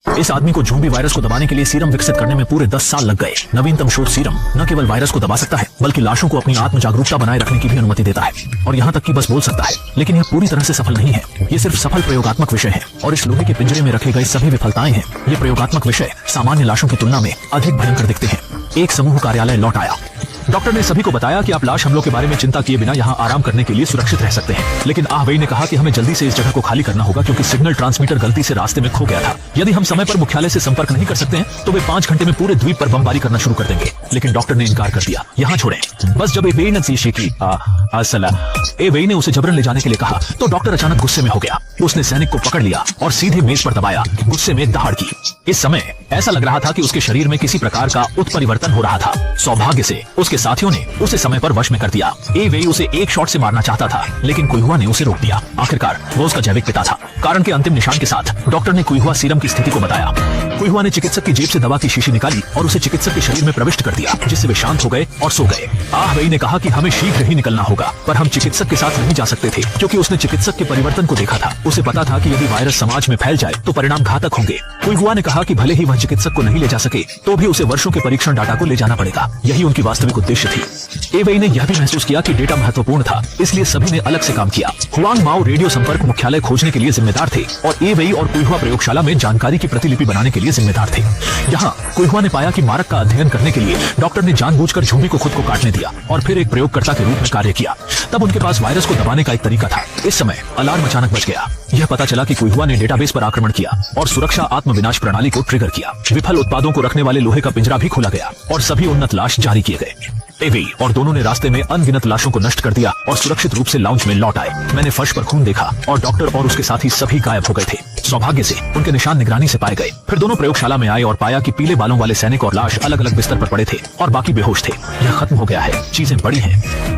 इस आदमी को ज़ोंबी वायरस को दबाने के लिए सीरम विकसित करने में पूरे 10 साल लग गए। नवीनतम शोध सीरम न केवल वायरस को दबा सकता है बल्कि लाशों को अपनी आत्म जागरूकता बनाए रखने की भी अनुमति देता है और यहाँ तक कि बस बोल सकता है। लेकिन यह पूरी तरह से सफल नहीं है। ये सिर्फ सफल प्रयोगात्मक विषय है और इस लोहे के पिंजरे में रखे गए सभी विफलताएं हैं। ये प्रयोगात्मक विषय सामान्य लाशों की तुलना में अधिक भयंकर दिखते हैं। एक समूह कार्यालय लौट आया। डॉक्टर ने सभी को बताया कि आप लाश हमलों के बारे में चिंता किए बिना यहाँ आराम करने के लिए सुरक्षित रह सकते हैं। लेकिन आह वेई ने कहा कि हमें जल्दी से इस जगह को खाली करना होगा क्योंकि सिग्नल ट्रांसमीटर गलती से रास्ते में खो गया था। यदि हम समय पर मुख्यालय से संपर्क नहीं कर सकते हैं तो वे 5 घंटे में पूरे द्वीप पर बमबारी करना शुरू कर देंगे। लेकिन डॉक्टर ने इनकार कर दिया। यहाँ छोड़ें। बस जब वेई ने उसे जबरन ले जाने के लिए कहा तो डॉक्टर अचानक गुस्से में हो गया। उसने सैनिक को पकड़ लिया और सीधे मेज पर दबाया, गुस्से में दहाड़ की। इस समय ऐसा लग रहा था कि उसके शरीर में किसी प्रकार का उत्परिवर्तन हो रहा था। सौभाग्य से उसके साथियों ने उसे समय पर वश में कर दिया। वेई उसे एक शॉट से मारना चाहता था लेकिन कुइहुआ ने उसे रोक दिया। आखिरकार वो उसका जैविक पिता था। कारण के अंतिम निशान के साथ डॉक्टर ने कुइहुआ सीरम की स्थिति को बताया। कुइहुआ ने चिकित्सक की जेब से दवा की शीशी निकाली और उसे चिकित्सक के शरीर में प्रविष्ट कर दिया, जिससे वे शांत हो गए और सो गए। आह वेई ने कहा कि हमें शीघ्र ही निकलना होगा, पर हम चिकित्सक के साथ नहीं जा सकते थे क्योंकि उसने चिकित्सक के परिवर्तन को देखा था। उसे पता था कि यदि वायरस समाज में फैल जाए तो परिणाम घातक होंगे। कुइहुआ ने कहा कि भले ही वह चिकित्सक को नहीं ले जा सके तो भी उसे वर्षों के परीक्षण डाटा को ले जाना पड़ेगा। यही उनकी वास्तविक उद्देश्य थी। वेई ने यह भी महसूस किया कि डेटा महत्वपूर्ण था, इसलिए सभी ने अलग से काम किया। हुआंग माओ रेडियो संपर्क मुख्यालय खोजने के लिए जिम्मेदार थे और वेई और कुइहुआ प्रयोगशाला में जानकारी की प्रतिलिपि बनाने के लिए जिम्मेदार थे। यहाँ कुइहुआ ने पाया कि मारक का अध्ययन करने के लिए डॉक्टर ने जानबूझकर ज़ोंबी को खुद को काटने दिया और फिर एक प्रयोगकर्ता के रूप में कार्य किया। तब उनके पास वायरस को दबाने का एक तरीका था। इस समय अलार्म अचानक बज गया। यह पता चला कि कुइहुआ ने डेटाबेस पर आक्रमण किया और सुरक्षा आत्म विनाश प्रणाली को ट्रिगर किया। विफल उत्पादों को रखने वाले लोहे का पिंजरा भी खोला गया और सभी उन्नत लाश जारी किए गए। वेई और दोनों ने रास्ते में अनगिनत लाशों को नष्ट कर दिया और सुरक्षित रूप से लाउंज में लौट आए। मैंने फर्श पर खून देखा और डॉक्टर और उसके साथी सभी गायब हो गए थे। सौभाग्य से उनके निशान निगरानी से पाए गए। फिर दोनों प्रयोगशाला में आए और पाया कि पीले बालों वाले सैनिक और लाश अलग अलग बिस्तर पर पड़े थे और बाकी बेहोश थे। यह खत्म हो गया है। चीजें बड़ी हैं।